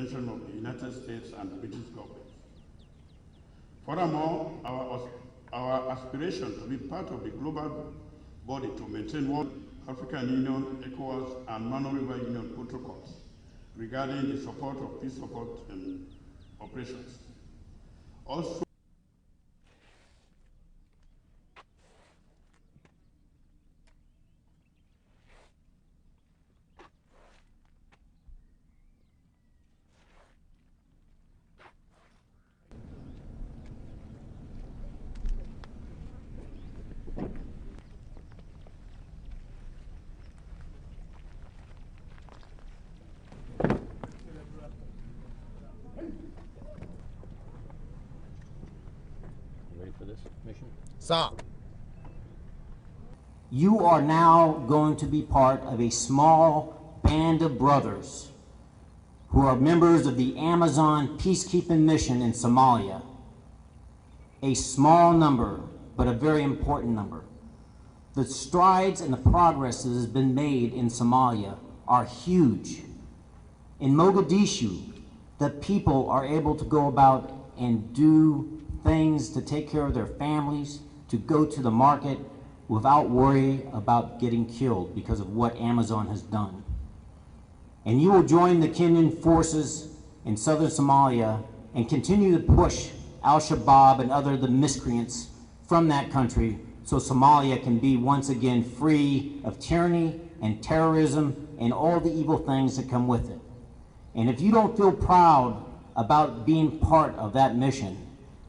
intervention of the United States and the British government. Furthermore, our aspiration to be part of the global body to maintain one African Union, ECOWAS, and Mano River Union protocols regarding the support of peace support operations. Also, for this mission? Stop. You are now going to be part of a small band of brothers who are members of the Amazon peacekeeping mission in Somalia. A small number, but a very important number. The strides and the progress that has been made in Somalia are huge. In Mogadishu, the people are able to go about and do things to take care of their families, to go to the market without worry about getting killed because of what Amazon has done. And you will join the Kenyan forces in southern Somalia and continue to push Al-Shabab and other the miscreants from that country so Somalia can be once again free of tyranny and terrorism and all the evil things that come with it. And if you don't feel proud about being part of that mission,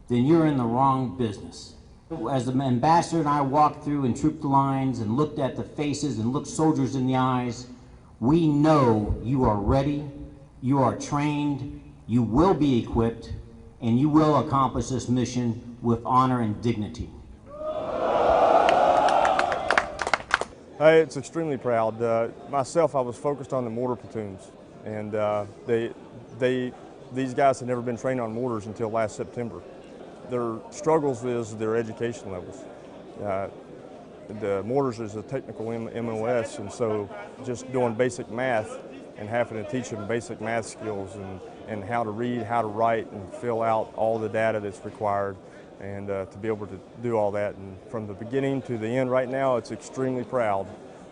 then you're in the wrong business. As the ambassador and I walked through and trooped the lines and looked at the faces and looked soldiers in the eyes, we know you are ready, you are trained, you will be equipped, and you will accomplish this mission with honor and dignity. Hey, it's extremely proud. Myself, I was focused on the mortar platoons, and these guys had never been trained on mortars until last September. Their struggles is their education levels. The mortars is a technical MOS, and so just doing basic math and having to teach them basic math skills and how to read, how to write, and fill out all the data that's required, and to be able to do all that. And from the beginning to the end right now, it's extremely proud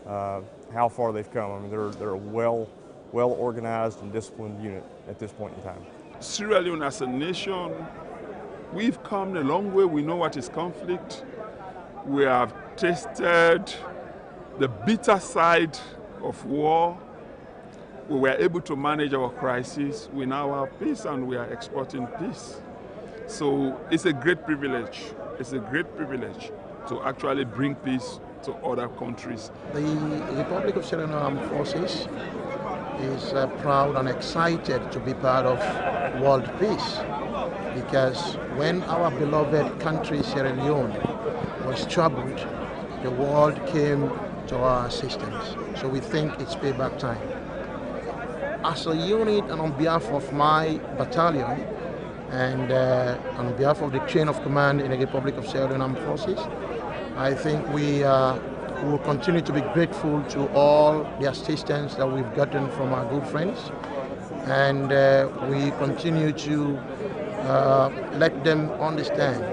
how far they've come. I mean, they're a well organized and disciplined unit at this point in time. Sierra Leone as a nation, we've come a long way. We know what is conflict. We have tasted the bitter side of war. We were able to manage our crisis. We now have peace and we are exporting peace. So it's a great privilege. It's a great privilege to actually bring peace to other countries. The Republic of Sierra Leone Armed Forces is proud and excited to be part of world peace, because when our beloved country Sierra Leone was troubled, the world came to our assistance. So we think it's payback time. As a unit and on behalf of my battalion and on behalf of the chain of command in the Republic of Sierra Leone Armed Forces, I think we will continue to be grateful to all the assistance that we've gotten from our good friends, and we continue to let them understand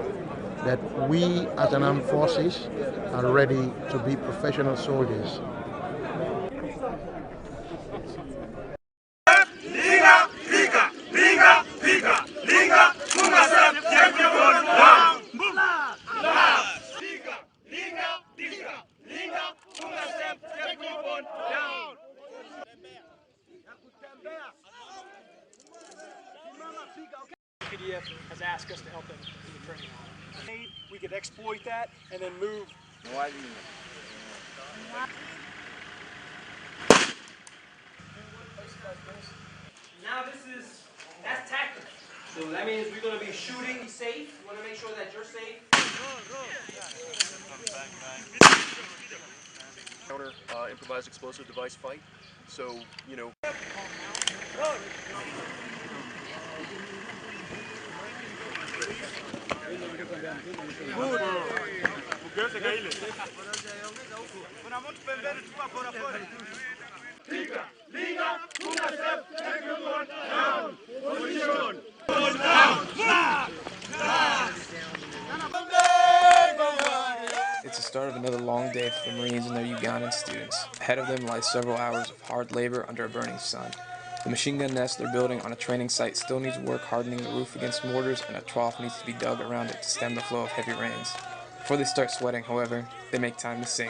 that we as an armed forces are ready to be professional soldiers. PDF has asked us to help them in the training. We could exploit that and then move. Now that's tactical. So that means we're going to be shooting safe. We want to make sure that you're safe. Counter improvised explosive device fight. So, you know. Liga, 100, 100, long day for the Marines and their Ugandan students. Ahead of them lies several hours of hard labor under a burning sun. The machine gun nest they're building on a training site still needs work hardening the roof against mortars, and a trough needs to be dug around it to stem the flow of heavy rains. Before they start sweating, however, they make time to sing.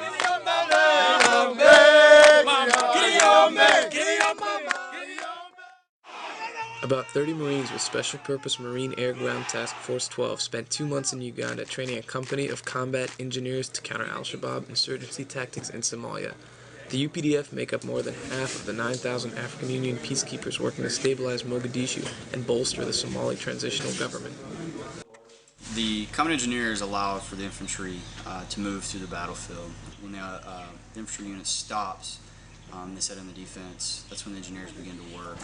About 30 Marines with Special Purpose Marine Air Ground Task Force 12 spent 2 months in Uganda training a company of combat engineers to counter Al-Shabab insurgency tactics in Somalia. The UPDF make up more than half of the 9,000 African Union peacekeepers working to stabilize Mogadishu and bolster the Somali transitional government. The combat engineers allow for the infantry to move through the battlefield. When the infantry unit stops, they set in the defense. That's when the engineers begin to work.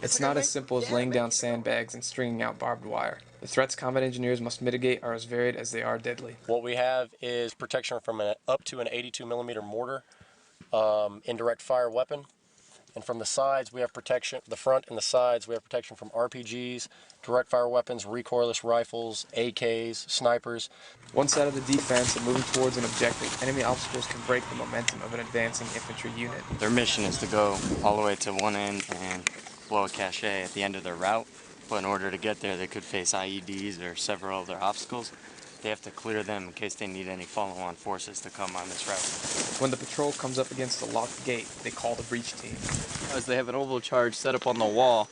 It's not as simple as laying down sandbags and stringing out barbed wire. The threats combat engineers must mitigate are as varied as they are deadly. What we have is protection from up to an 82mm mortar, indirect fire weapon. And from the sides, we have protection, the front and the sides, we have protection from RPGs, direct fire weapons, recoilless rifles, AKs, snipers. One side of the defense and moving towards an objective, enemy obstacles can break the momentum of an advancing infantry unit. Their mission is to go all the way to one end and blow a cache at the end of their route. But in order to get there, they could face IEDs or several other obstacles. They have to clear them in case they need any follow-on forces to come on this route. When the patrol comes up against a locked gate, they call the breach team. As they have an oval charge set up on the wall.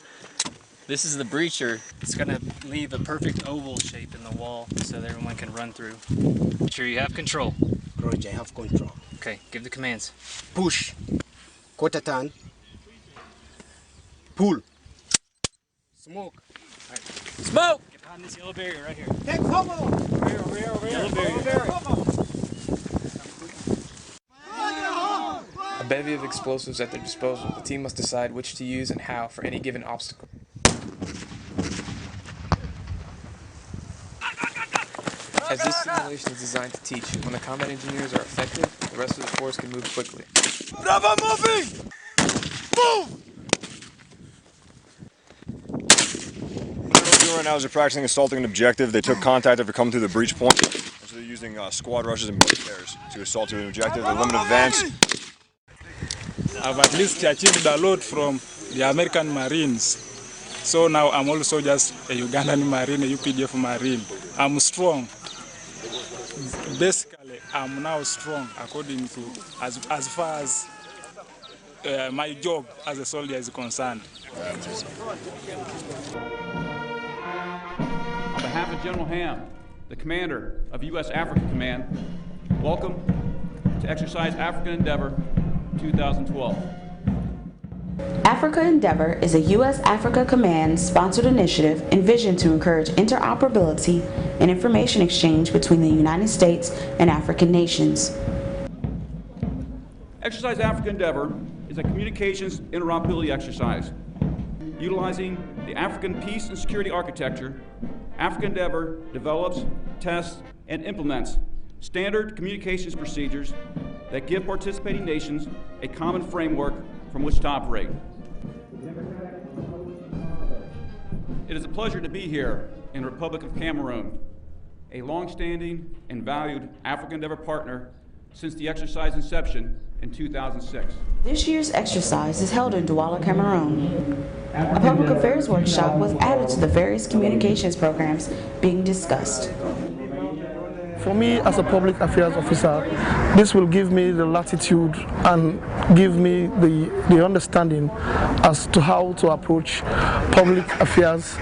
This is the breacher. It's going to leave a perfect oval shape in the wall so that everyone can run through. Make sure you have control. Roger, I have control. Okay, give the commands. Push. Quarter turn. Pull. Smoke. Right. Smoke! Get behind this yellow barrier right here. Take cover! Over here. Yellow barrier. A bevy of explosives at their disposal, the team must decide which to use and how for any given obstacle. As this simulation is designed to teach, when the combat engineers are effective, the rest of the force can move quickly. Bravo, moving! Move! Right now is they're practicing assaulting an objective. They took contact after coming through the breach point. So they're using squad rushes and boat pairs to assault to an objective. They're limited advance. I've at least achieved a lot from the American Marines. So now I'm also just a Ugandan Marine, a UPDF Marine. I'm strong. Basically, I'm now strong according to as far as my job as a soldier is concerned. On behalf of General Ham, the commander of U.S. Africa Command, welcome to Exercise African Endeavor 2012. Africa Endeavor is a U.S. Africa Command sponsored initiative envisioned to encourage interoperability and information exchange between the United States and African nations. Exercise Africa Endeavor is a communications interoperability exercise. Utilizing the African peace and security architecture, Africa Endeavor develops, tests, and implements standard communications procedures that give participating nations a common framework from which to operate. It is a pleasure to be here in the Republic of Cameroon, a long-standing and valued Africa Endeavor partner since the exercise inception in 2006. This year's exercise is held in Douala, Cameroon. A public affairs workshop was added to the various communications programs being discussed. For me, as a public affairs officer, this will give me the latitude and give me the understanding as to how to approach public affairs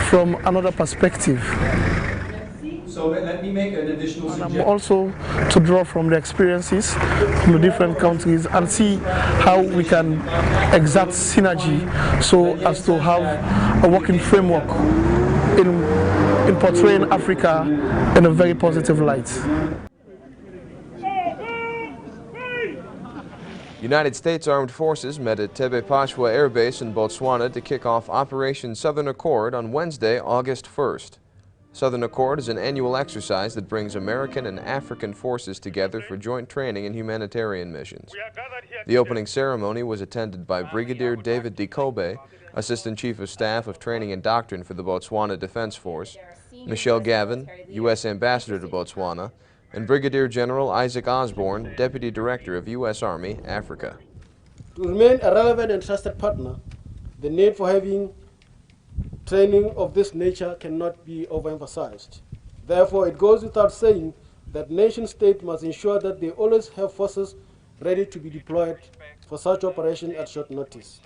from another perspective. So let me make an additional suggestion. And also to draw from the experiences from the different countries and see how we can exert synergy so as to have a working framework in portraying Africa in a very positive light. United States Armed Forces met at Tebe Pashwa Air Base in Botswana to kick off Operation Southern Accord on Wednesday, August 1st. Southern Accord is an annual exercise that brings American and African forces together for joint training and humanitarian missions. The opening ceremony was attended by Brigadier David Dikobe, Assistant Chief of Staff of Training and Doctrine for the Botswana Defense Force, Michelle Gavin, U.S. Ambassador to Botswana, and Brigadier General Isaac Osborne, Deputy Director of U.S. Army, Africa. To remain a relevant and trusted partner, the need for having training of this nature cannot be overemphasized. Therefore, it goes without saying that nation-states must ensure that they always have forces ready to be deployed for such operations at short notice.